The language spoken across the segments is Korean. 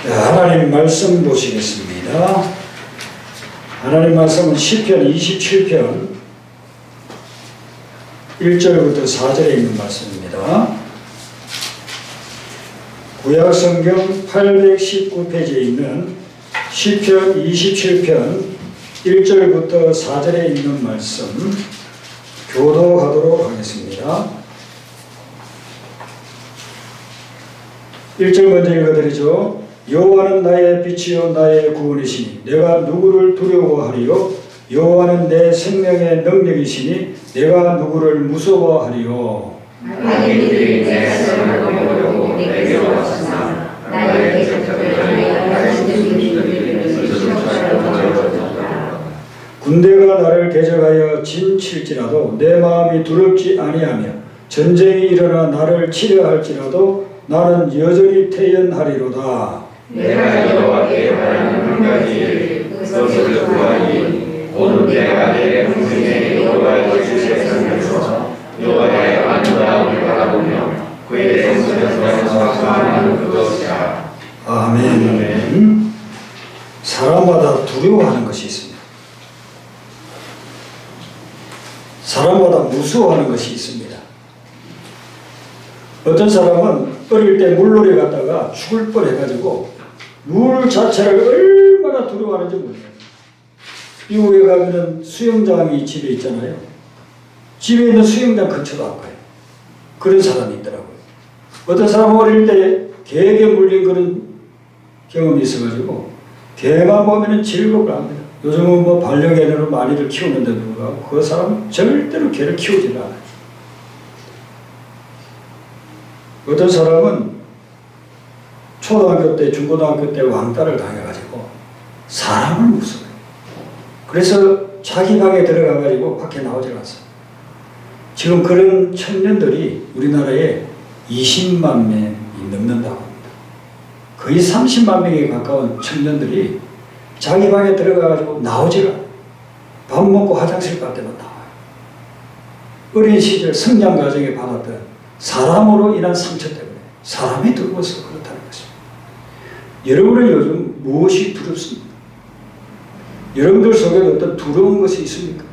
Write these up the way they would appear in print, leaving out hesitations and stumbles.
하나님 말씀 보시겠습니다. 하나님 말씀은 시편 27편 1절부터 4절에 있는 말씀입니다. 구약성경 819페이지에 있는 시편 27편 1절부터 4절에 있는 말씀 교도하도록 하겠습니다. 1절 먼저 읽어드리죠. 여호와는 나의 빛이요 나의 구원이시니 내가 누구를 두려워하리요? 여호와는 내 생명의 능력이시니 내가 누구를 무서워하리요? 악인들이 내 성을 거두려고 내게 왔으나 나의 대적들을 군대가 나를 대적하여 진칠지라도 내 마음이 두렵지 아니하며 전쟁이 일어나 나를 치려 할지라도 나는 여전히 태연하리로다. 내가 여호와께 바라는 한 가지 일 그것을 구하니 곧 내가 내 평생에 여호와의 주의 성에서 여호와의 아름다움을 바라보며 그의 성전에서 사모하는 그것이라. 아멘. 사람마다 두려워하는 것이 있습니다. 사람마다 무서워하는 것이 있습니다. 어떤 사람은 어릴 때 물놀이 갔다가 죽을 뻔해가지고 물 자체를 얼마나 두려워하는지 몰라요. 미국에 가면은 수영장이 집에 있잖아요. 집에 있는 수영장 근처도 안 가요. 그런 사람이 있더라고요. 어떤 사람은 어릴 때 개에게 물린 그런 경험이 있어가지고 개만 보면은 즐겁을 합니다. 요즘은 뭐 반려견으로 많이들 키우는데도 불구하고 그 사람은 절대로 개를 키우지 않아요. 어떤 사람은 초등학교 때, 중고등학교 때 왕따를 당해가지고 사람을 무서워해요. 그래서 자기 방에 들어가가지고 밖에 나오질 않습니다. 지금 그런 청년들이 우리나라에 20만 명이 넘는다고 합니다. 거의 30만 명에 가까운 청년들이 자기 방에 들어가가지고 나오질 않아요. 밥 먹고 화장실 갈 때만 나와요. 어린 시절 성장 과정에 받았던 사람으로 인한 상처 때문에 사람이 두려워서 그렇다는 것입니다. 여러분은 요즘 무엇이 두렵습니까? 여러분들 속에 어떤 두려운 것이 있습니까?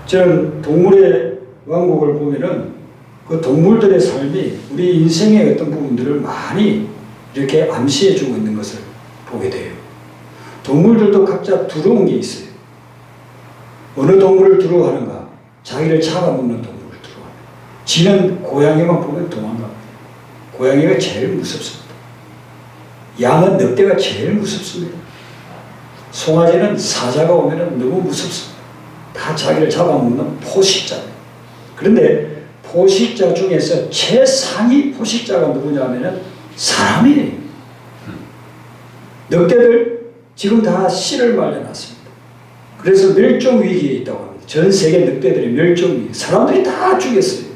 저는 동물의 왕국을 보면은 그 동물들의 삶이 우리 인생의 어떤 부분들을 많이 이렇게 암시해주고 있는 것을 보게 돼요. 동물들도 각자 두려운 게 있어요. 어느 동물을 두려워하는가? 자기를 잡아먹는 동물. 쥐는 고양이만 보면 도망갑니다. 고양이가 제일 무섭습니다. 양은 늑대가 제일 무섭습니다. 송아지는 사자가 오면 너무 무섭습니다. 다 자기를 잡아먹는 포식자예요. 그런데 포식자 중에서 최상위 포식자가 누구냐면 사람이에요. 늑대들 지금 다 씨를 말려놨습니다. 그래서 멸종위기에 있다고 합니다. 전 세계 늑대들이 멸종위기. 사람들이 다 죽였어요.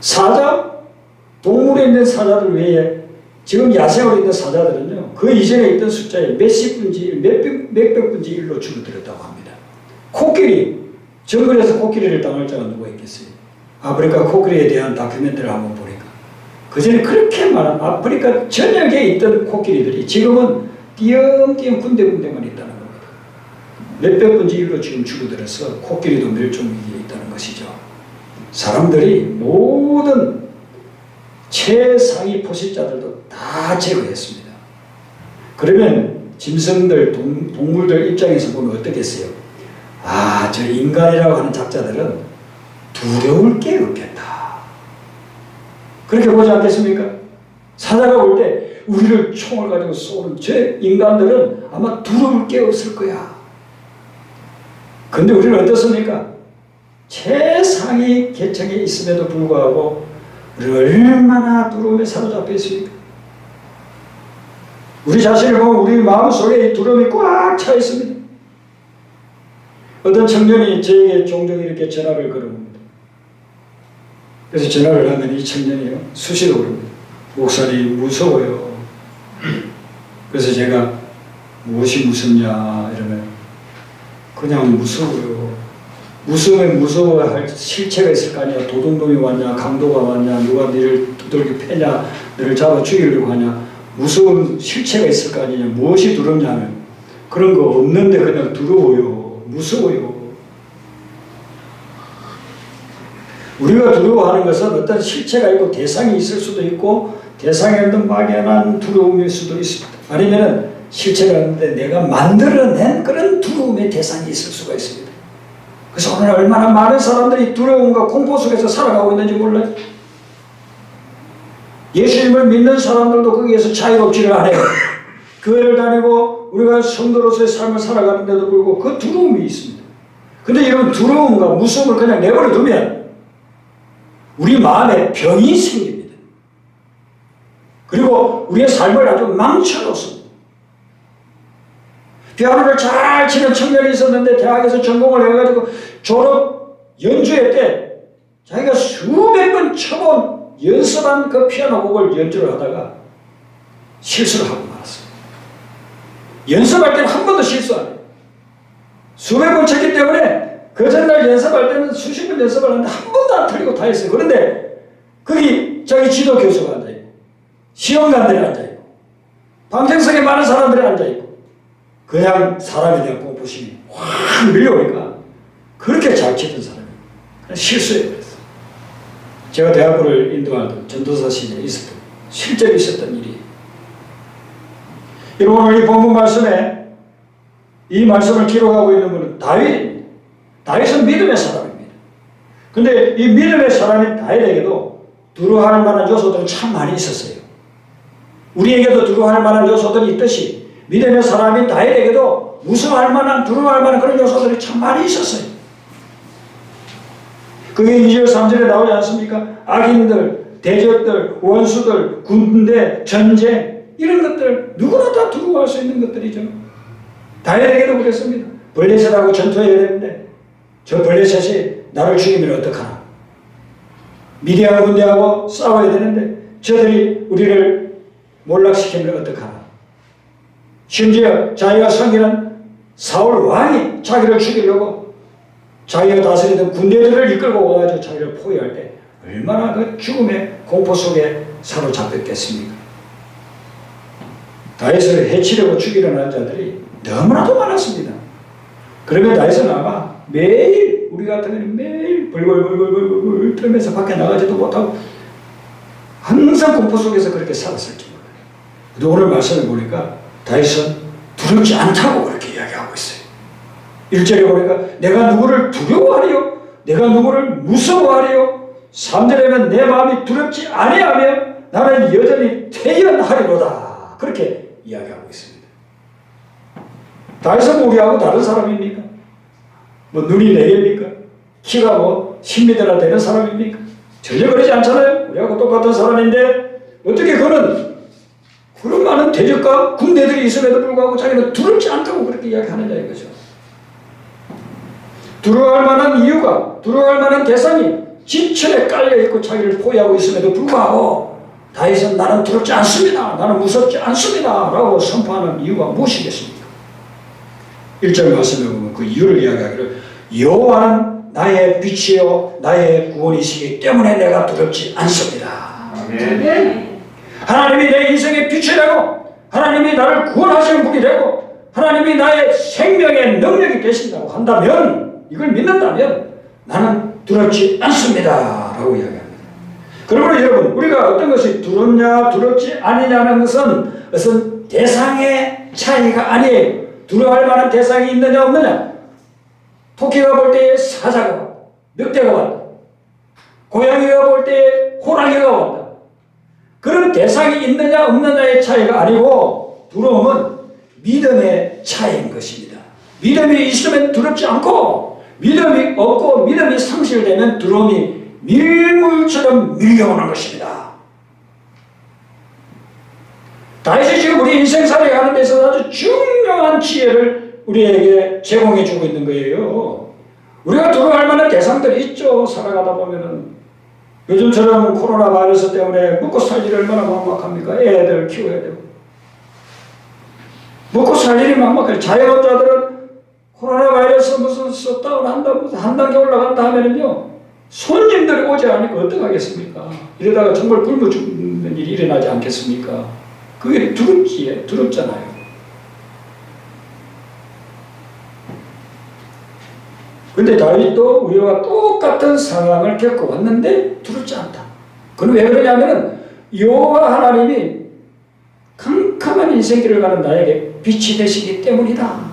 사자, 동물에 있는 사자들 외에 지금 야생으로 있는 사자들은요, 그 이전에 있던 숫자의 몇십 분지 1, 몇백 분지 1로 줄어들었다고 합니다. 코끼리, 정글에서 코끼리를 당할 자가 누가 있겠어요? 아프리카 코끼리에 대한 다큐멘터리를 한번 보니까 그전에 그렇게 많은 아프리카 전역에 있던 코끼리들이 지금은 띄엄띄엄 군데군데만 있다는 겁니다. 몇백 분지 1로 지금 줄어들어서 코끼리도 멸종위기에 있다는 것이죠. 사람들이 모든 최상위 포식자들도 다 제거했습니다. 그러면 짐승들, 동물들 입장에서 보면 어떻겠어요? 아, 저 인간이라고 하는 작자들은 두려울 게 없겠다. 그렇게 보지 않겠습니까? 사자가 올 때 우리를 총을 가지고 쏘는 저 인간들은 아마 두려울 게 없을 거야. 근데 우리는 어떻습니까? 최상위 계층에 있음에도 불구하고 우리가 얼마나 두려움에 사로잡혀 있습니까? 우리 자신을 보면 우리 마음속에 이 두려움이 꽉 차 있습니다. 어떤 청년이 저에게 종종 이렇게 전화를 걸어옵니다. 그래서 전화를 하면 이 청년이요 수시로 그럽니다. 목사님 무서워요. 그래서 제가 무엇이 무섭냐 이러면 그냥 무서워요. 무서우면 무서워할 실체가 있을 거 아니야. 도둑놈이 왔냐, 강도가 왔냐, 누가 너를 두들겨 패냐, 너를 잡아 죽이려고 하냐. 무서운 실체가 있을 거 아니냐. 무엇이 두렵냐면 그런 거 없는데 그냥 두려워요. 무서워요. 우리가 두려워하는 것은 어떤 실체가 있고 대상이 있을 수도 있고 대상에 어떤 막연한 두려움일 수도 있습니다. 아니면 실체가 있는데 내가 만들어낸 그런 두려움의 대상이 있을 수가 있습니다. 그래서 오늘 얼마나 많은 사람들이 두려움과 공포 속에서 살아가고 있는지 몰라요. 예수님을 믿는 사람들도 거기에서 자유롭지를 않아요. 교회를 다니고 우리가 성도로서의 삶을 살아가는데도 불구하고 그 두려움이 있습니다. 근데 이런 두려움과 무서움을 그냥 내버려 두면 우리 마음에 병이 생깁니다. 그리고 우리의 삶을 아주 망쳐놓습니다. 피아노를 잘 치는 청년이 있었는데 대학에서 전공을 해가지고 졸업 연주회 때 자기가 수백 번 쳐본 연습한 그 피아노 곡을 연주를 하다가 실수를 하고 말았어요. 연습할 때는 한 번도 실수 안 해요. 수백 번 쳤기 때문에 그 전날 연습할 때는 수십 번 연습을 하는데 한 번도 안 틀리고 다 했어요. 그런데 거기 자기 지도 교수가 앉아있고 시험관들이 앉아있고 방청석에 많은 사람들이 앉아있고 그냥 사람에 대한 공포심이 확 밀려오니까 그렇게 잘 치던 사람이 실수해버렸어요. 제가 대학교를 인도하던 전도사 시절에 있었던 실제로 있었던 일이에요. 여러분 오늘 이 본문 말씀에 이 말씀을 기록하고 있는 분은 다윗입니다. 다윗은 믿음의 사람입니다. 근데 이 믿음의 사람인 다윗에게도 두려워할 만한 요소들은 참 많이 있었어요. 우리에게도 두려워할 만한 요소들이 있듯이 믿음의 사람인 다윗에게도 무서워할 만한 두려워할 만한 그런 요소들이 참 많이 있었어요. 그게 2절 3절에 나오지 않습니까? 악인들, 대적들, 원수들, 군대, 전쟁 이런 것들 누구나 다 두려워할 수 있는 것들이죠. 다윗에게도 그랬습니다. 블레셋하고 전투해야 되는데 저 블레셋이 나를 죽이면 어떡하나. 미디안 군대하고 싸워야 되는데 저들이 우리를 몰락시키면 어떡하나. 심지어 자기가 섬기는 사울 왕이 자기를 죽이려고 자기가 다스리던 군대들을 이끌고 와가지고 자기를 포위할 때 얼마나 그 죽음의 공포 속에 사로잡혔겠습니까? 다윗을 해치려고 죽이려는 자들이 너무나도 많았습니다. 그러면 다윗은 아마 매일 우리 같은 경우는 매일 벌벌벌벌벌 떨면서 밖에 나가지도 못하고 항상 공포 속에서 그렇게 살았을지 몰라요. 근데 오늘 말씀을 보니까 다윗은 두렵지 않다고 그렇게 이야기하고 있어요. 1절에 보니까 내가 누구를 두려워하리요? 내가 누구를 무서워하리요? 3절에는 내 마음이 두렵지 아니하며 나는 여전히 태연하리로다. 그렇게 이야기하고 있습니다. 다윗은 우리하고 다른 사람입니까? 뭐 눈이 4개입니까? 키가 뭐 10m나 되는 사람입니까? 전혀 그러지 않잖아요. 우리하고 똑같은 사람인데 어떻게 그는 그런 많은 대적과 군대들이 있음에도 불구하고 자기는 두렵지 않다고 그렇게 이야기하느냐 이거죠. 두려워할 만한 이유가, 두려워할 만한 대상이 지천에 깔려있고 자기를 포위하고 있음에도 불구하고 다윗은 나는 두렵지 않습니다. 나는 무섭지 않습니다. 라고 선포하는 이유가 무엇이겠습니까? 1절 말씀에 보면 그 이유를 이야기하기를 여호와는 나의 빛이요 나의 구원이시기 때문에 내가 두렵지 않습니다. 아멘. 하나님이 내 인생의 빛이 되고 하나님이 나를 구원하시는 분이 되고 하나님이 나의 생명의 능력이 되신다고 한다면 이걸 믿는다면 나는 두렵지 않습니다. 라고 이야기합니다. 그러므로 여러분 우리가 어떤 것이 두렵냐 두렵지 아니냐는 것은 대상의 차이가 아니에요. 두려워할 만한 대상이 있느냐 없느냐. 토끼가 볼 때에 사자가 왔다. 늑대가 왔다. 고양이가 볼 때에 호랑이가 왔다. 그런 대상이 있느냐 없느냐의 차이가 아니고 두려움은 믿음의 차이인 것입니다. 믿음이 있으면 두렵지 않고 믿음이 없고 믿음이 상실되면 두려움이 밀물처럼 밀려오는 것입니다. 다윗이 지금 우리 인생살이 가는 데 있어서 아주 중요한 지혜를 우리에게 제공해 주고 있는 거예요. 우리가 두려워할 만한 대상들이 있죠. 살아가다 보면은 요즘처럼 코로나 바이러스 때문에 먹고 살 일이 얼마나 막막합니까? 애들 키워야 되고 먹고 살 일이 막막해요. 자영업자들은 코로나 바이러스 무슨 셧다운 한다 무슨 한 단계 올라간다 하면은요 손님들이 오지 않으니까 어떡하겠습니까? 이러다가 정말 굶어 죽는 일이 일어나지 않겠습니까? 그게 두렵잖아요. 근데 다윗도 우리와 똑같은 상황을 겪어왔는데 두렵지 않다. 그건 왜 그러냐면은 여호와 하나님이 캄캄한 인생길을 가는 나에게 빛이 되시기 때문이다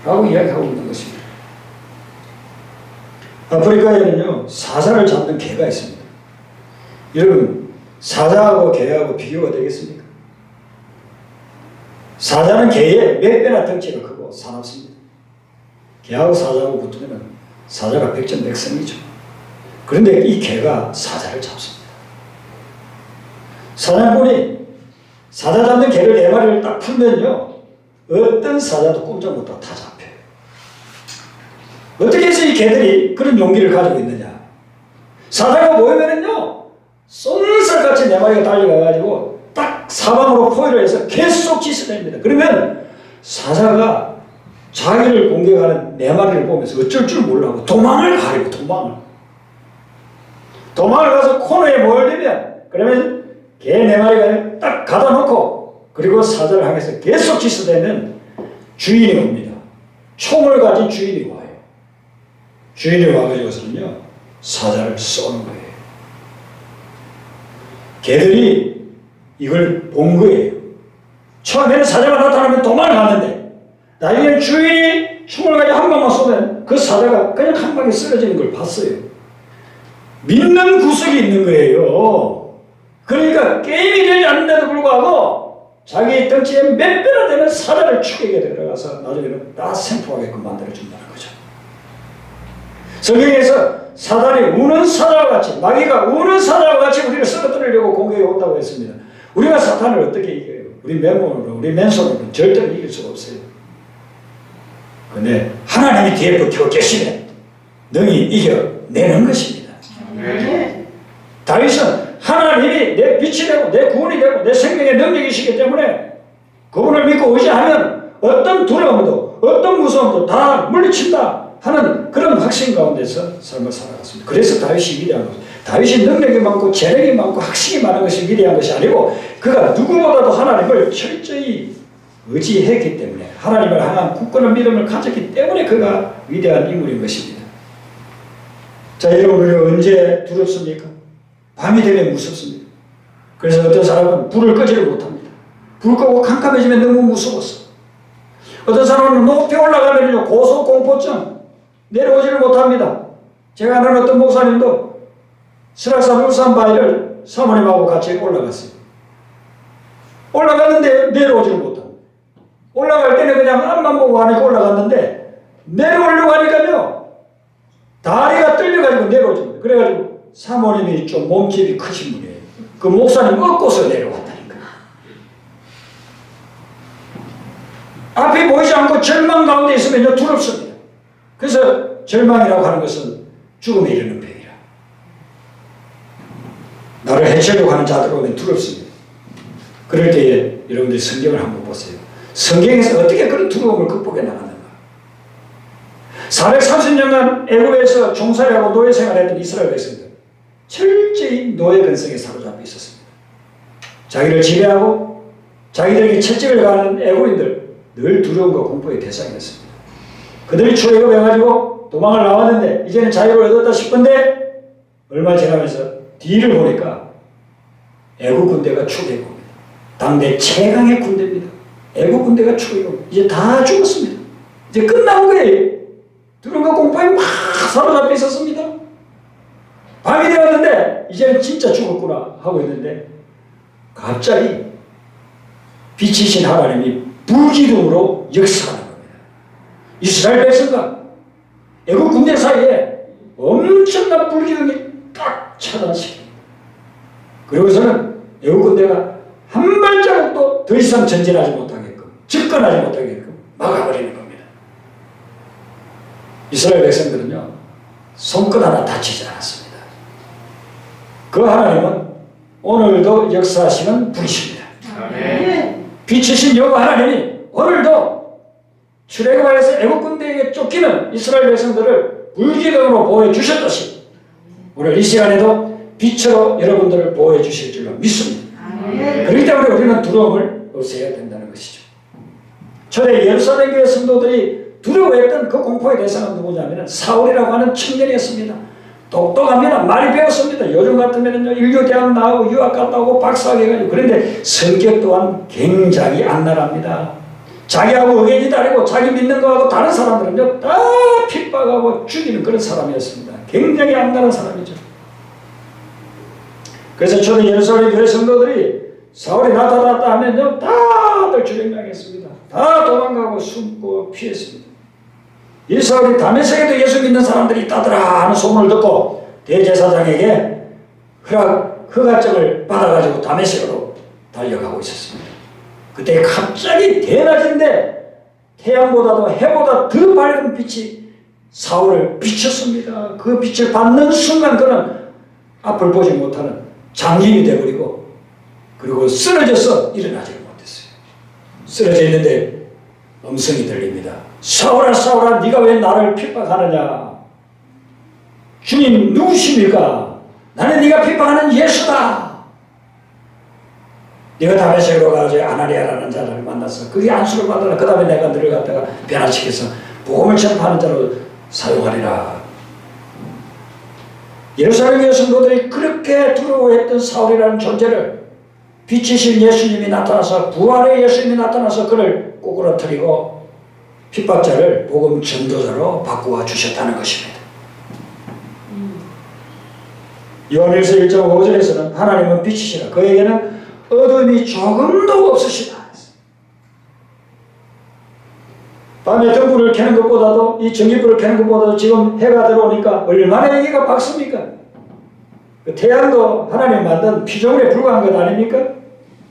라고 이야기하고 있는 것입니다. 아프리카에는요 사자를 잡는 개가 있습니다. 여러분 사자하고 개하고 비교가 되겠습니까? 사자는 개의 몇 배나 덩치가 크고 사납습니다. 개하고 사자하고 붙으면 사자가 백전백승이죠. 그런데 이 개가 사자를 잡습니다. 사냥꾼이 사자 잡는 개를 4마리를 딱 풀면요 어떤 사자도 꼼짝 못하고 다 잡혀요. 어떻게 해서 이 개들이 그런 용기를 가지고 있느냐. 사자가 모이면은요 쏜살같이 4마리가 달려가가지고 딱 사방으로 포위를 해서 계속 짖어냅니다. 그러면 사자가 자기를 공격하는 4마리를 보면서 어쩔 줄 몰라고 도망을 가요. 도망을 가서 코너에 모여들면 그러면 개 4마리가 딱 가다 놓고 그리고 사자를 향해서 계속 짖어대면 주인이 옵니다. 총을 가진 주인이 와요. 주인이 와가지고서는요 사자를 쏘는 거예요. 개들이 이걸 본 거예요. 처음에는 사자가 나타나면 도망을 갔는데 나중에는 주인이 총을 가지고 한 방만 쏘면 그 사자가 그냥 한 방에 쓰러지는 걸 봤어요. 믿는 구석이 있는 거예요. 그러니까 게임이 되지 않는데도 불구하고 자기 덩치에 몇 배나 되는 사자를 추격에 들어가서 나중에는 다 생포하게끔 만들어준다는 거죠. 성경에서 사단이 우는 사자와 같이 마귀가 우는 사자와 같이 우리를 쓰러뜨리려고 공격해 온다고 했습니다. 우리가 사탄을 어떻게 이겨요? 우리 맨몸으로 우리 맨손으로는 절대로 이길 수가 없어요. 그런데 하나님이 뒤에 버티고 계시면 능히 이겨내는 것입니다. 다윗은 하나님이 내 빛이 되고 내 구원이 되고 내 생명의 능력이시기 때문에 그분을 믿고 의지하면 어떤 두려움도 어떤 무서움도 다 물리친다 하는 그런 확신 가운데서 삶을 살아갔습니다. 그래서 다윗이 위대한 것입니다. 다윗이 능력이 많고 재능이 많고 학식이 많은 것이 위대한 것이 아니고 그가 누구보다도 하나님을 철저히 의지했기 때문에 하나님을 향한 굳건한 믿음을 가졌기 때문에 그가 위대한 인물인 것입니다. 자, 여러분 우리가 언제 두렵습니까? 밤이 되면 무섭습니다. 그래서 어떤 사람은 불을 끄지를 못합니다. 불 끄고 캄캄해지면 너무 무서웠어. 어떤 사람은 높이 올라가면요 고소공포증 내려오지를 못합니다. 제가 아는 어떤 목사님도 설악산 울산바위를 사모님하고 같이 올라갔어요. 올라갔는데 내려오지를 못합니다. 올라갈 때는 그냥 앞만 보고 하니까 올라갔는데 내려오려고 하니까요 다리가 떨려가지고 내려오죠. 그래가지고 사모님이 좀 몸집이 크신 분이에요. 그 목사님 업고서 내려왔다니까. 앞이 보이지 않고 절망 가운데 있으면 두렵습니다. 그래서 절망이라고 하는 것은 죽음에 이르는 병이라. 나를 해치려고 하는 자들 오면 두렵습니다. 그럴 때에 여러분들이 성경을 한번 보세요. 성경에서 어떻게 그런 두려움을 극복해 나가는가. 430년간 애굽에서 종살이하고 노예 생활했던 이스라엘 백성들 철저히 노예 근성에 사로잡혀 있었습니다. 자기를 지배하고 자기들에게 채찍을 가하는 애굽인들 늘 두려움과 공포의 대상이었습니다. 그들이 출애굽해가지고 도망을 나왔는데 이제는 자유를 얻었다 싶은데 얼마 지나면서 뒤를 보니까 애굽 군대가 출애굽해 옵니다. 당대 최강의 군대입니다. 애국 군대가 추요. 이제 다 죽었습니다. 이제 끝난 거예요. 두려움과 공포에 막 사로잡혀 있었습니다. 밤이 되었는데 이제는 진짜 죽었구나 하고 있는데 갑자기 빛이신 하나님이 불기둥으로 역사하는 겁니다. 이스라엘 백성과 애국 군대 사이에 엄청난 불기둥이 딱 차단시킵니다. 그러고서는 애국 군대가 한 발자국도 더 이상 전진하지 못하게끔 접근하지 못하게끔 막아버리는 겁니다. 이스라엘 백성들은요 손끝 하나 다치지 않았습니다. 그 하나님은 오늘도 역사하시는 분이십니다. 아멘. 빛이신 여호와 하나님이 오늘도 출애굽하여서 애국 군대에게 쫓기는 이스라엘 백성들을 불기둥으로 보호해 주셨듯이 오늘 이 시간에도 빛으로 여러분들을 보호해 주실 줄로 믿습니다. 그렇기 때문에 우리는 두려움을 없애야 된다는 것이죠. 초대 예루살렘 교회 성도들이 두려워했던 그 공포의 대상은 누구냐면 사울이라고 하는 청년이었습니다. 똑똑합니다. 많이 배웠습니다. 요즘 같으면요 인류대학 나오고 유학 갔다 오고 박사학위 해가지고. 그런데 성격 또한 굉장히 악랄합니다. 자기하고 의견이 다르고 자기 믿는 거하고 다른 사람들은요 다 핍박하고 죽이는 그런 사람이었습니다. 굉장히 악랄한 사람이죠. 그래서 초대 예루살렘 교회 성도들이 사울이 나타났다 하면요 다들 주력당했습니다. 다 도망가고 숨고 피했습니다. 이 사울이 다메섹에도 예수 믿는 사람들이 있다더라 하는 소문을 듣고 대제사장에게 허가증을 받아가지고 다메섹으로 달려가고 있었습니다. 그때 갑자기 대낮인데 태양보다도 해보다 더 밝은 빛이 사울을 비쳤습니다. 그 빛을 받는 순간 그는 앞을 보지 못하는 장님이 되어버리고 그리고 쓰러져서 일어나지를 못했어요. 쓰러져 있는데 음성이 들립니다. 사울아 사울아 네가 왜 나를 핍박하느냐. 주님 누구십니까? 나는 네가 핍박하는 예수다. 네가 다메섹으로 가서 아나니아라는 자를 만나서 그게 안수를 받으라. 그 다음에 내가 너를 갖다가 변화시켜서 복음을 전파하는 자로 사용하리라. 예루살렘 교회 성도들이 그렇게 두려워했던 사울이라는 존재를 빛이신 예수님이 나타나서 부활의 예수님이 나타나서 그를 꼬꾸라뜨리고 핍박자를 복음 전도자로 바꾸어 주셨다는 것입니다. 요한일서 1장 5절에서는 하나님은 빛이시라. 그에게는 어둠이 조금도 없으시다. 밤에 등불을 켜는 것보다도 이 전기불을 켜는 것보다도 지금 해가 들어오니까 얼마나 여기가 밝습니까? 그 태양도 하나님 만든 피조물에 불과한 것 아닙니까?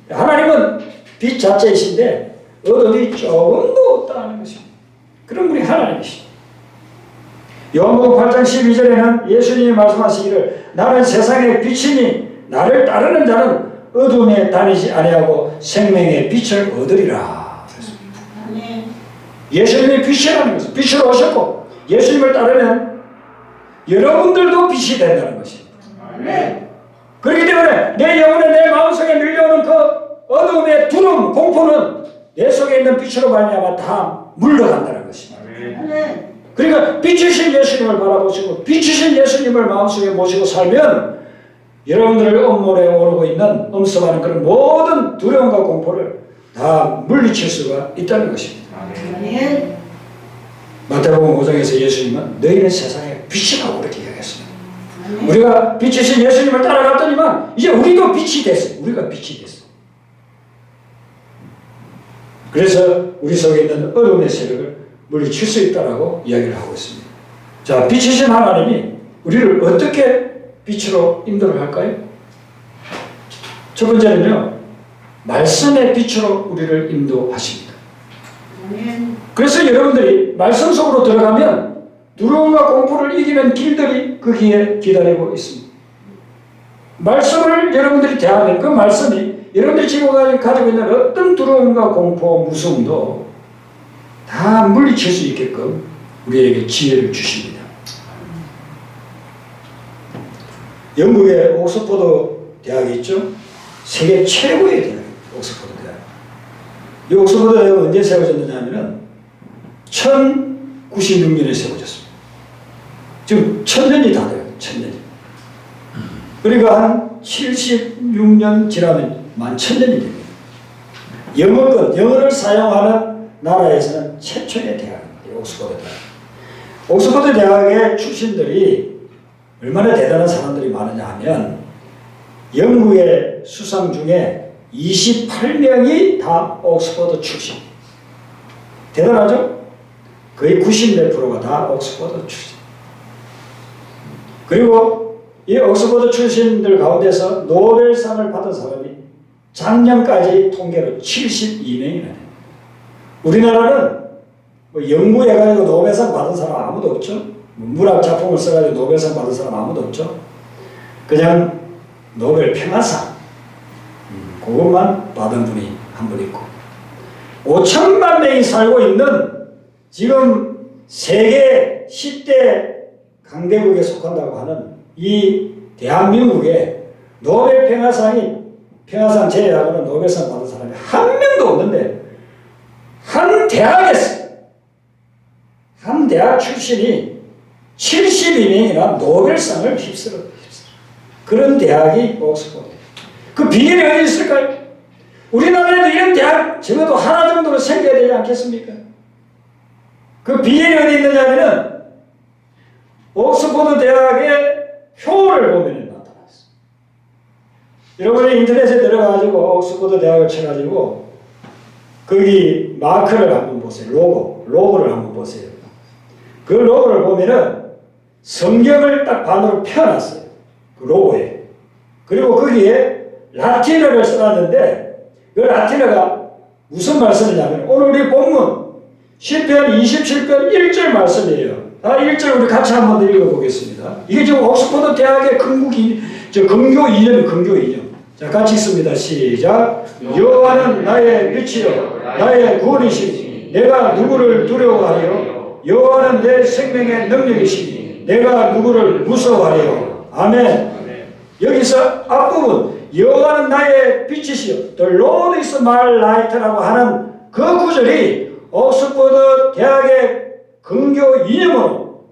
하나님은 빛 자체이신데 어둠이 조금도 없다는 것입니다. 그럼 우리 하나님이십니다. 요한복음 8장 12절에는 예수님이 말씀하시기를 나는 세상의 빛이니 나를 따르는 자는 어둠에 다니지 아니하고 생명의 빛을 얻으리라. 예수님이 빛이라는 것은 빛으로 오셨고 예수님을 따르면 여러분들도 빛이 된다는 것입니다. 그렇기 때문에 내 영혼에 내 마음속에 밀려오는 그 어둠의 두려움, 공포는 내 속에 있는 빛으로 말미암아 다 물러간다는 것입니다. 그러니까 빛이신 예수님을 바라보시고 빛이신 예수님을 마음속에 모시고 살면 여러분들을 엄몰에 오르고 있는 엄습하는 그런 모든 두려움과 공포를 다 물리칠 수가 있다는 것입니다. 마태복음 5장에서 예수님은 너희는 세상의 빛이라고 그렇게 이야기했습니다. 우리가 빛이신 예수님을 따라갔더니만 이제 우리도 빛이 됐어요. 우리가 빛이 됐어요. 그래서 우리 속에 있는 어둠의 세력을 물리칠 수 있다라고 이야기를 하고 있습니다. 자, 빛이신 하나님이 우리를 어떻게 빛으로 인도를 할까요? 첫 번째는요, 말씀의 빛으로 우리를 인도하십니다. 그래서 여러분들이 말씀 속으로 들어가면 두려움과 공포를 이기는 길들이 거기에 기다리고 있습니다. 말씀을 여러분들이 대하면 그 말씀이 여러분들이 지금 가지고 있는 어떤 두려움과 공포, 무서움도 다 물리칠 수 있게끔 우리에게 지혜를 주십니다. 영국의 옥스퍼드 대학이 있죠? 세계 최고의 대학, 옥스퍼드 대학. 이 옥스퍼드 대학은 언제 세워졌느냐 하면은 1096년에 세워졌습니다. 지금 1000년이 다 돼요. 1000년이. 그러니까 한 76년 지나면 10,000년이 됩니다. 영어를 사용하는 나라에서는 최초의 대학입니다. 옥스퍼드 대학. 옥스퍼드 대학의 출신들이 얼마나 대단한 사람들이 많으냐 하면 영국의 수상 중에 28명이 다 옥스퍼드 출신. 대단하죠? 거의 90몇 프로가 다 옥스퍼드 출신. 그리고 이 옥스퍼드 출신들 가운데서 노벨상을 받은 사람이 작년까지 통계로 72명이나 됩니다. 우리나라는 뭐 연구해가지고 노벨상 받은 사람 아무도 없죠. 문학 작품을 써가지고 노벨상 받은 사람 아무도 없죠. 그냥 노벨 평화상 그것만 받은 분이 한 분 있고 5천만 명이 살고 있는 지금 세계 10대 강대국에 속한다고 하는 이 대한민국에 노벨 평화상이 평화상 제외하고는 노벨상 받은 사람이 한 명도 없는데 한 대학에서 한 대학 출신이 72명이나 노벨상을 휩쓸어. 그런 대학이 옥스퍼드. 그 비결이 어디 있을까요? 우리나라에도 이런 대학 적어도 하나 정도는 생겨야 되지 않겠습니까? 그 비결이 어디 있느냐면은 옥스퍼드 대학의 표를 보면 나타났어요. 여러분이 인터넷에 들어가가지고 옥스퍼드 대학을 쳐가지고 거기 마크를 한번 보세요. 로고를 한번 보세요. 그 로고를 보면은 성경을 딱 반으로 펴놨어요. 그 로고에. 그리고 거기에 라틴어를 써놨는데 그 라틴어가 무슨 말씀이냐면 오늘 우리 본문 시편 27편 1절 말씀이에요. 1절 우리 같이 한번 읽어보겠습니다. 이게 지금 옥스퍼드 대학의 근교 이념이 근교 이념. 자, 같이 읽습니다. 시작. 여호와는 나의 빛이요 나의 구원이시니 내가 누구를 두려워하리요. 여호와는 내 생명의 능력이시니 내가 누구를 무서워하리요. 아멘. 여기서 앞부분 여호와는 나의 빛이시요 The Lord is my light라고 하는 그 구절이 옥스퍼드 대학의 근교 이념으로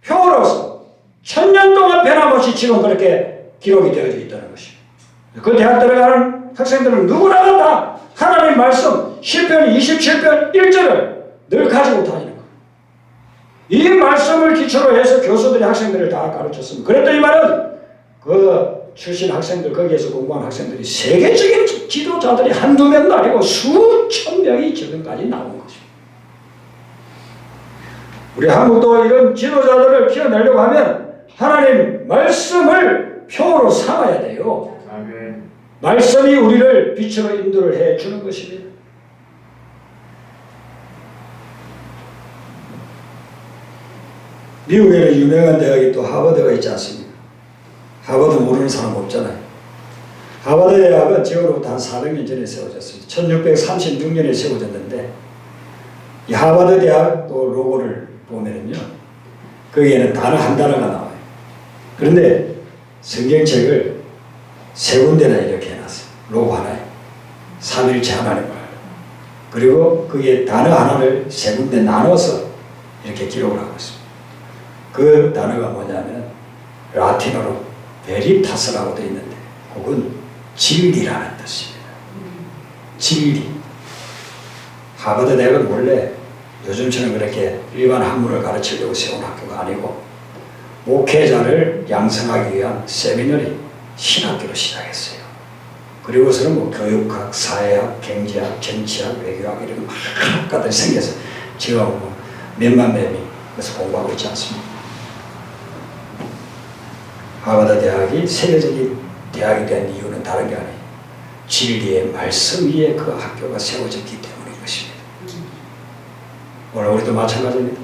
표로서 1000년 동안 변함없이 지금 그렇게 기록이 되어져 있다는 것입니다. 그 대학 들어가는 학생들은 누구나 다 하나님 말씀 시편 27편 1절을 늘 가지고 다니는 거예요. 이 말씀을 기초로 해서 교수들이 학생들을 다 가르쳤습니다. 그랬더니 말은 그 출신 학생들 거기에서 공부한 학생들이 세계적인 지도자들이 한두 명도 아니고 수천 명이 지금까지 나온 것입니다. 우리 한국도 이런 지도자들을 키워내려고 하면 하나님 말씀을 표로 삼아야 돼요. 아멘. 말씀이 우리를 빛으로 인도를 해주는 것입니다. 미국에는 유명한 대학이 또 하버드가 있지 않습니까? 하버드 모르는 사람 없잖아요. 하버드 대학은 지금으로부터 한 400년 전에 세워졌습니다. 1636년에 세워졌는데 이 하버드 대학 또 로고를 보면은요 거기에는 단어 한 단어가 나와요. 그런데 성경책을 세 군데나 이렇게 해놨어요. 로고 하나에 삼일체 하나님을 그리고 거기에 단어 하나를 세 군데 나눠서 이렇게 기록을 하고 있습니다. 그 단어가 뭐냐면 라틴어로 베리타스라고 되어 있는데 그건 진리라는 뜻입니다. 진리. 하버드 대학은 원래 요즘처럼 그렇게 일반 학문을 가르치려고 세운 학교가 아니고 목회자를 양성하기 위한 세미너리 신학교로 시작했어요. 그리고서는 뭐 교육학, 사회학, 경제학, 정치학, 외교학 이런 막 학과들이 생겨서 지금 뭐 몇만 명이 그래서 공부하고 있지 않습니까? 하버드 대학이 세계적인 대학이 된 이유는 다른 게 아니에요. 진리의 말씀 위에 그 학교가 세워졌기 때문인 것입니다. 오늘 우리도 마찬가지입니다.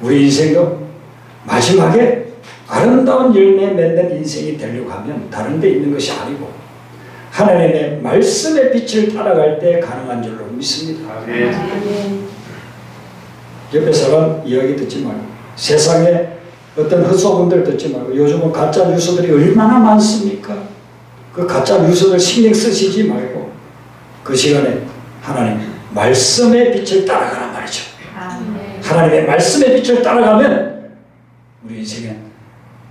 우리 인생도 마지막에 아름다운 열매 맺는 인생이 되려고 하면 다른 데 있는 것이 아니고 하나님의 말씀의 빛을 따라갈 때 가능한 줄로 믿습니다. 아멘. 옆에 사람 이야기 듣지 말고 세상에 어떤 헛소문들 듣지 말고 요즘은 가짜 뉴스들이 얼마나 많습니까? 그 가짜 뉴스들 신경 쓰시지 말고 그 시간에 하나님 말씀의 빛을 따라가란 말이죠. 하나님의 말씀의 빛을 따라가면 우리 인생에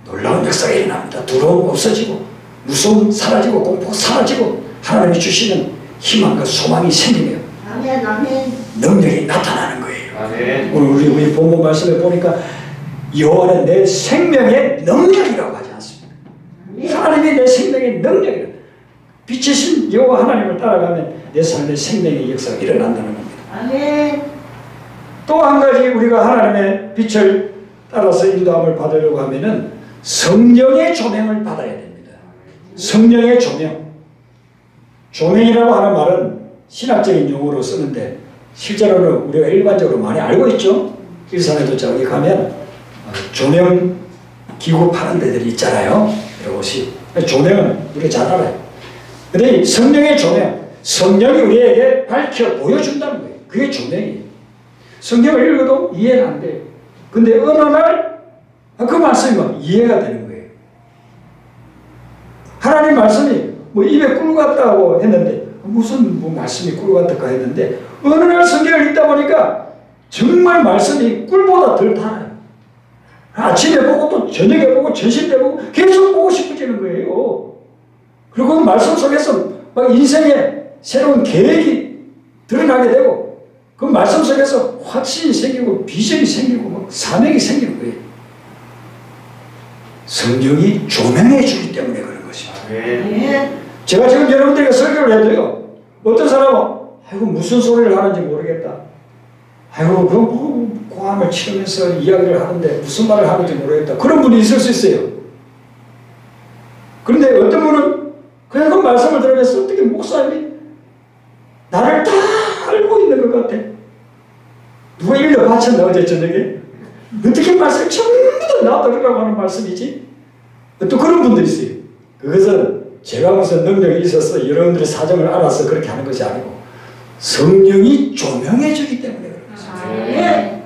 놀라운 역사가 일어납니다. 두려움 없어지고 무서움 사라지고 공포 사라지고 하나님이 주시는 희망과 소망이 생기며 능력이 나타나는 거예요. 아멘. 오늘 우리 본문 말씀에 보니까 여호와는 내 생명의 능력이라고 하지 않습니까? 하나님이 내 생명의 능력이라. 빛이신 여호와 하나님을 따라가면 내 삶의 생명의 역사가 일어난다는 겁니다. 아멘. 또 한 가지 우리가 하나님의 빛을 따라서 인도함을 받으려고 하면은 성령의 조명을 받아야 됩니다. 성령의 조명. 조명이라고 하는 말은 신학적인 용어로 쓰는데 실제로는 우리가 일반적으로 많이 알고 있죠. 일산에도 저기 가면 조명 기구 파는 데들이 있잖아요. 이것이 조명은 우리가 잘 알아요. 근데 성령의 조명, 성령이 우리에게 밝혀 보여준다는 거예요. 그게 조명이에요. 성경을 읽어도 이해가 안 돼요. 근데 어느 날 그 말씀이 막 이해가 되는 거예요. 하나님 말씀이 뭐 입에 꿀 같다고 했는데 무슨 뭐 말씀이 꿀 같을까 했는데 어느 날 성경을 읽다 보니까 정말 말씀이 꿀보다 덜 달아요. 아침에 보고 또 저녁에 보고 점심 때 보고 계속 보고 싶어지는 거예요. 그리고 그 말씀 속에서 막 인생의 새로운 계획이 드러나게 되고 그 말씀 속에서 확신이 생기고 비전이 생기고 막 사명이 생기는 거예요. 성경이 조명해 주기 때문에 그런 것입니다. 제가 지금 여러분들에게 설교를 해도요, 어떤 사람은 아이고 무슨 소리를 하는지 모르겠다. 아이고 그 고함을 치르면서 이야기를 하는데 무슨 말을 하는지 모르겠다. 그런 분이 있을 수 있어요. 그런데 어떤 분은 그냥 그 말씀을 들으면서 어떻게 목사님이 나를 다 알고 있는 것 같아. 누가 일러 바쳤나 어제 저녁에? 어떻게 말씀을 전부 다 나 들으라고 하는 말씀이지? 또 그런 분들이 있어요. 그것은 제가 무슨 능력이 있어서 여러분들의 사정을 알아서 그렇게 하는 것이 아니고 성령이 조명해 주기 때문에 그런 것입니다.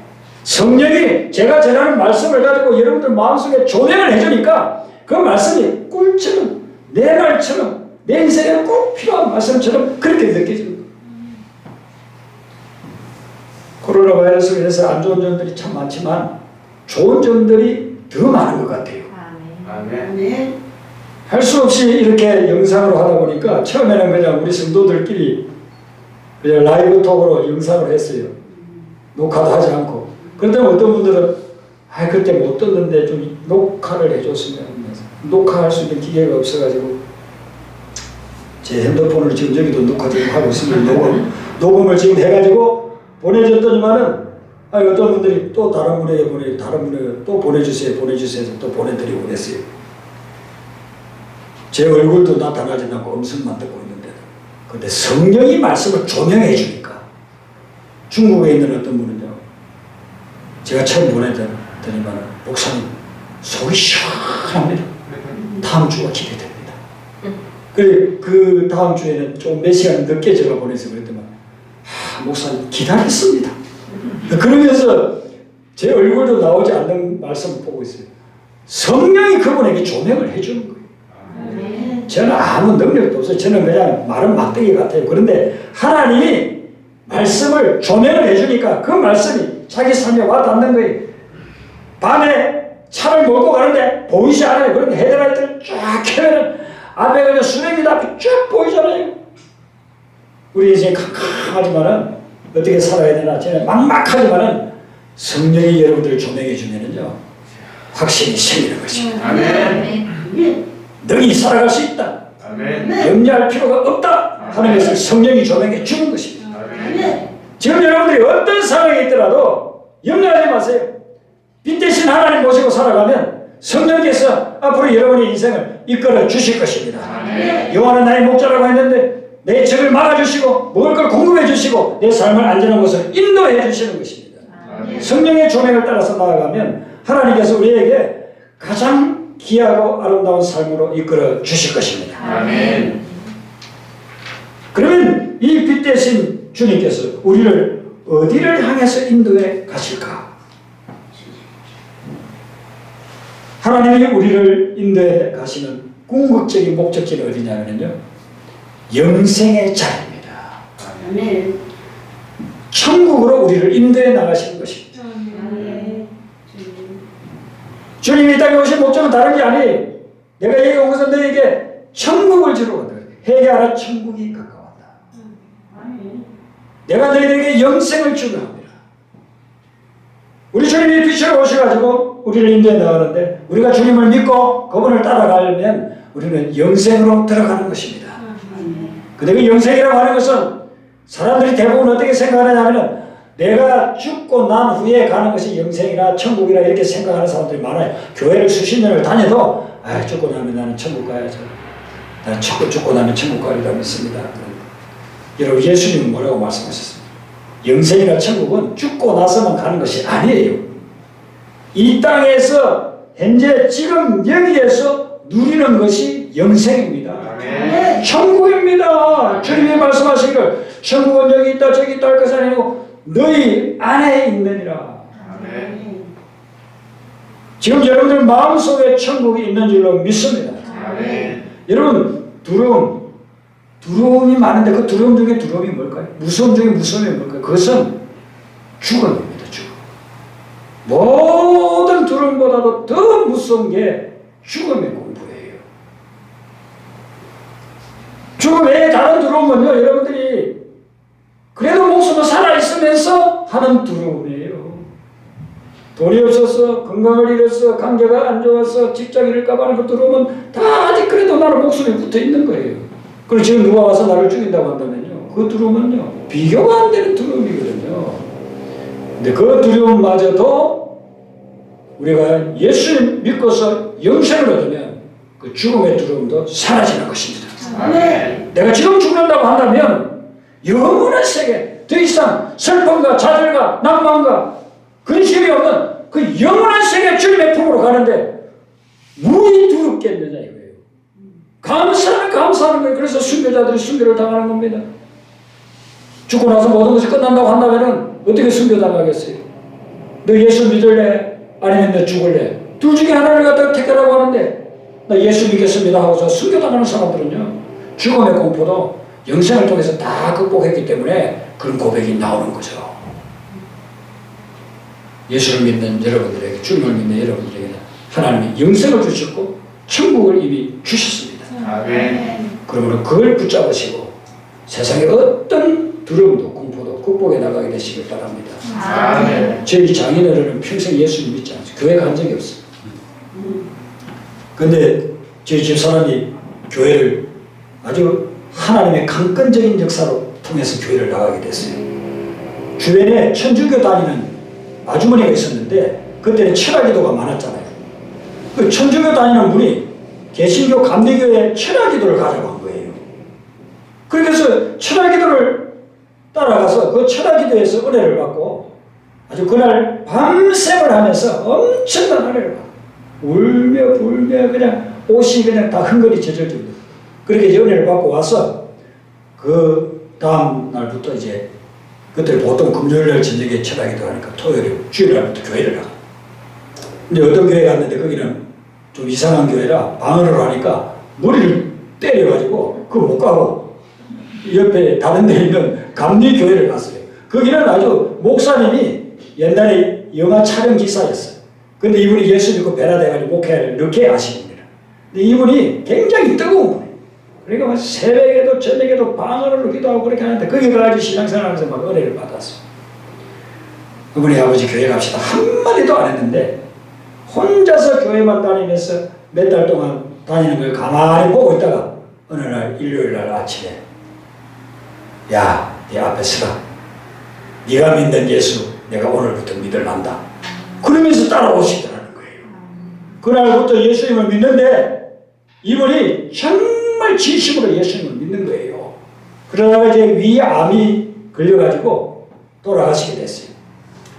성령이 제가 전하는 말씀을 가지고 여러분들 마음속에 조명을 해주니까 그 말씀이 꿀처럼 내 말처럼 내 인생에 꼭 필요한 말씀처럼 그렇게 느껴지는 거예요. 코로나 바이러스로 인해서 안 좋은 점들이 참 많지만 좋은 점들이 더 많은 것 같아요. 아멘. 할 수 없이 이렇게 영상으로 하다 보니까 처음에는 그냥 우리 성도들끼리 그냥 라이브 톡으로 영상을 했어요. 녹화도 하지 않고. 그런데 어떤 분들은 그때 못 듣는데 좀 녹화를 해줬으면 하면서 녹화할 수 있는 기계가 없어가지고 제 핸드폰으로 지금 여기도 녹화 지금 하고 있습니다. 녹음을 지금 해가지고 보내줬더니만은 어떤 분들이 또 다른 분에게 다른 분에게 또 보내주세요 해서 또 보내드리고 그랬어요. 제 얼굴도 나타나지 않고 음성만 듣고 있는데도. 그런데 성령이 말씀을 조명해 주니까 중국에 있는 어떤 분은요, 제가 처음 보내드리면 목사님 속이 시원합니다. 다음 주가 기대됩니다. 그 다음 주에는 좀 몇 시간 늦게 제가 보내서 그랬더만 목사님 기다렸습니다. 그러면서 제 얼굴도 나오지 않는 말씀을 보고 있어요. 성령이 그분에게 조명을 해주는 거예요. 저는 아무 능력도 없어요. 저는 그냥 마른 막대기 같아요. 그런데 하나님이 말씀을 조명을 해주니까 그 말씀이 자기 삶에 와닿는 거예요. 밤에 차를 몰고 가는데 보이지 않아요. 그런데 헤드라이트를 쫙 켜면 앞에 그냥 수레기 앞이 쫙 보이잖아요. 우리 인생 캄캄하지만은 어떻게 살아야 되나 저는 막막하지만은 성령이 여러분들을 조명해 주면은요 확신이 생기는 것입니다. 아멘. 능히 살아갈 수 있다. 아멘. 염려할 필요가 없다 하는 것을 성령이 조명해 주는 것입니다. 아멘. 지금 여러분들이 어떤 상황에 있더라도 염려하지 마세요. 빛 대신 하나님 모시고 살아가면 성령께서 앞으로 여러분의 인생을 이끌어 주실 것입니다. 여호와는 나의 목자라고 했는데 내 적을 막아주시고 먹을 걸 공급해 주시고 내 삶을 안전한 곳으로 인도해 주시는 것입니다. 성령의 조명을 따라서 나아가면 하나님께서 우리에게 가장 귀하고 아름다운 삶으로 이끌어 주실 것입니다. 아멘. 그러면 이 빛 대신 주님께서 우리를 어디를 향해서 인도해 가실까? 하나님이 우리를 인도해 가시는 궁극적인 목적지는 어디냐면요, 영생의 자리입니다. 아멘. 천국으로 우리를 인도해 나가시는 것입니다. 주님이 이 땅에 오신 목적은 다른 게 아니에요. 내가 여기 온 것은 너에게 천국을 주러 온다. 회개하라, 천국이 가까웠다. 내가 너희들에게 영생을 주려 합니다. 우리 주님이 빛으로 오셔가지고 우리를 인도해 나가는데 우리가 주님을 믿고 그분을 따라가려면 우리는 영생으로 들어가는 것입니다. 근데 그 영생이라고 하는 것은 사람들이 대부분 어떻게 생각하느냐면 내가 죽고 난 후에 가는 것이 영생이나 천국이라 이렇게 생각하는 사람들이 많아요. 교회를 수십 년을 다녀도 죽고 나면 나는 천국 가야죠. 나는 죽고 나면 천국 가리라 믿습니다. 여러분, 예수님은 뭐라고 말씀하셨습니까? 영생이나 천국은 죽고 나서만 가는 것이 아니에요. 이 땅에서 현재 지금 여기에서 누리는 것이 영생입니다. 아멘. 천국입니다. 주님이 말씀하시기를 천국은 여기 있다 저기 있다 할 것이 아니고 너희 안에 있느니라. 아멘. 지금 여러분들 마음속에 천국이 있는 줄로 믿습니다. 아멘. 여러분, 두려움, 두려움이 많은데 그 두려움 중에 두려움이 뭘까요? 무서움 중에 무서움이 뭘까요? 그것은 죽음입니다. 죽음. 모든 두려움보다도 더 무서운 게 죽음의 공포예요. 죽음 외에 다른 두려움은요, 여러분들이 그래도 목숨은 살아있으면서 하는 두려움이에요. 돈이 없어서, 건강을 잃어서, 관계가 안 좋아서, 직장 잃을까봐 하는 그 두려움은 다 아직 그래도 나는 목숨에 붙어 있는 거예요. 그리고 지금 누가 와서 나를 죽인다고 한다면요, 그 두려움은요, 비교가 안 되는 두려움이거든요. 근데 그 두려움마저도 우리가 예수님 믿고서 영생을 얻으면 그 죽음의 두려움도 사라지는 것입니다. 아멘. 내가 지금 죽는다고 한다면 영원한 세계, 더 이상 슬픔과 좌절과 낭만과 근심이 없는 그 영원한 세계 주님의 품으로 가는데 무엇이 두렵겠느냐 이거예요. 감사하면 감사하는 거예요. 그래서 순교자들이 순교를 당하는 겁니다. 죽고 나서 모든 것이 끝난다고 한다면 어떻게 순교당하겠어요? 너 예수 믿을래? 아니면 너 죽을래? 둘 중에 하나를 갖다가 택하라고 하는데 나 예수 믿겠습니다 하고서 순교당하는 사람들은요, 죽음의 공포도 영생을 통해서 다 극복했기 때문에 그런 고백이 나오는 거죠. 예수를 믿는 여러분들에게, 주님을 믿는 여러분들에게는 하나님이 영생을 주셨고 천국을 이미 주셨습니다. 아멘. 그러므로 그걸 붙잡으시고 세상의 어떤 두려움도 공포도 극복해 나가게 되시길 바랍니다. 아멘. 저희 장인어른은 평생 예수를 믿지 않아요. 교회 간 적이 없어요. 근데 저희 집사람이 교회를 아주 하나님의 강건적인 역사로 통해서 교회를 나가게 됐어요. 주변에 천주교 다니는 아주머니가 있었는데 그때는 철학기도가 많았잖아요. 그 천주교 다니는 분이 개신교 감리교에 철학기도를 가자고 한 거예요. 그래서 철학기도를 따라가서 그 철학기도에서 은혜를 받고 아주 그날 밤샘을 하면서 엄청난 은혜를 받고 울며 불며 그냥 옷이 그냥 다 흥건히 젖을 정도. 그렇게 이제 은혜를 받고 와서 그 다음 날부터 이제 그때 보통 금요일날 저녁에 철학기도 하니까 토요일, 주일날부터 교회를 가. 근데 어떤 교회 갔는데 거기는 좀 이상한 교회라 방언을 하니까 머리를 때려가지고 그거 못 가고 옆에 다른 데 있는 감리교회를 갔어요. 거기는 아주 목사님이 옛날에 영화 촬영 기사였어요. 근데 이분이 예수 믿고 배라돼가지고 목회를 늦게 하신 분이라. 근데 이분이 굉장히 뜨거운 분이에요. 그러니까 막 새벽에도 저녁에도 방언을 기도하고 그렇게 하는데 거기 가가지고 신앙생활하면서 막 은혜를 받았어요. 그분이 아버지 교회 갑시다 한마디도 안 했는데 혼자서 교회만 다니면서 몇 달 동안 다니는 걸 가만히 보고 있다가 어느 날 일요일 날 아침에 야, 네 앞에 서라. 네가 믿는 예수 내가 오늘부터 믿을란다. 그러면서 따라오시더라는 거예요. 그날부터 예수님을 믿는데 이분이 정말 진심으로 예수님을 믿는 거예요. 그러다가 이제 위암이 걸려가지고 돌아가시게 됐어요.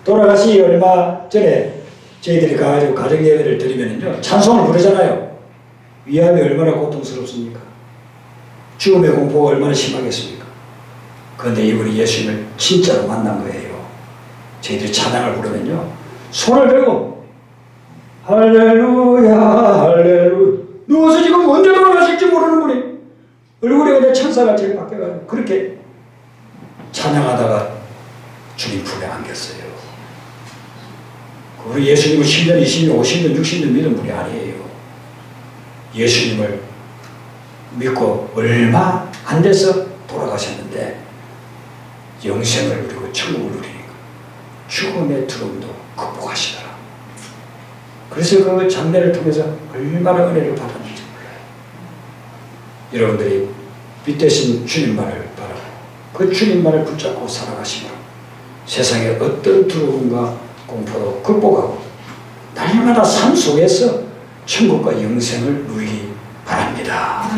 돌아가시기 얼마 전에 저희들이 가가지고 가정 예배를 드리면요 찬송을 부르잖아요. 위암이 얼마나 고통스럽습니까? 죽음의 공포가 얼마나 심하겠습니까? 그런데 이분이 예수님을 진짜로 만난 거예요. 저희들이 찬양을 부르면요 손을 들고 할렐루야 할렐루야 누워서 지금 언제 돌아가실지 모르는 분이 얼굴에 그냥 천사같이 바뀌어가지고 그렇게 찬양하다가 주님 품에 안겼어요. 우리 예수님을 10년, 20년, 50년, 60년 믿은 분이 아니에요. 예수님을 믿고 얼마 안 돼서 돌아가셨는데 영생을 누리고 천국을 누리니까 죽음의 두려움도 극복하시더라. 그래서 그 장례를 통해서 얼마나 은혜를 받았는지 몰라요. 여러분들이 빛되신 주님만을 바라고 그 주님만을 붙잡고 살아가시므로 세상의 어떤 두려움과 공포도 극복하고 날마다 삶 속에서 천국과 영생을 누리기 바랍니다.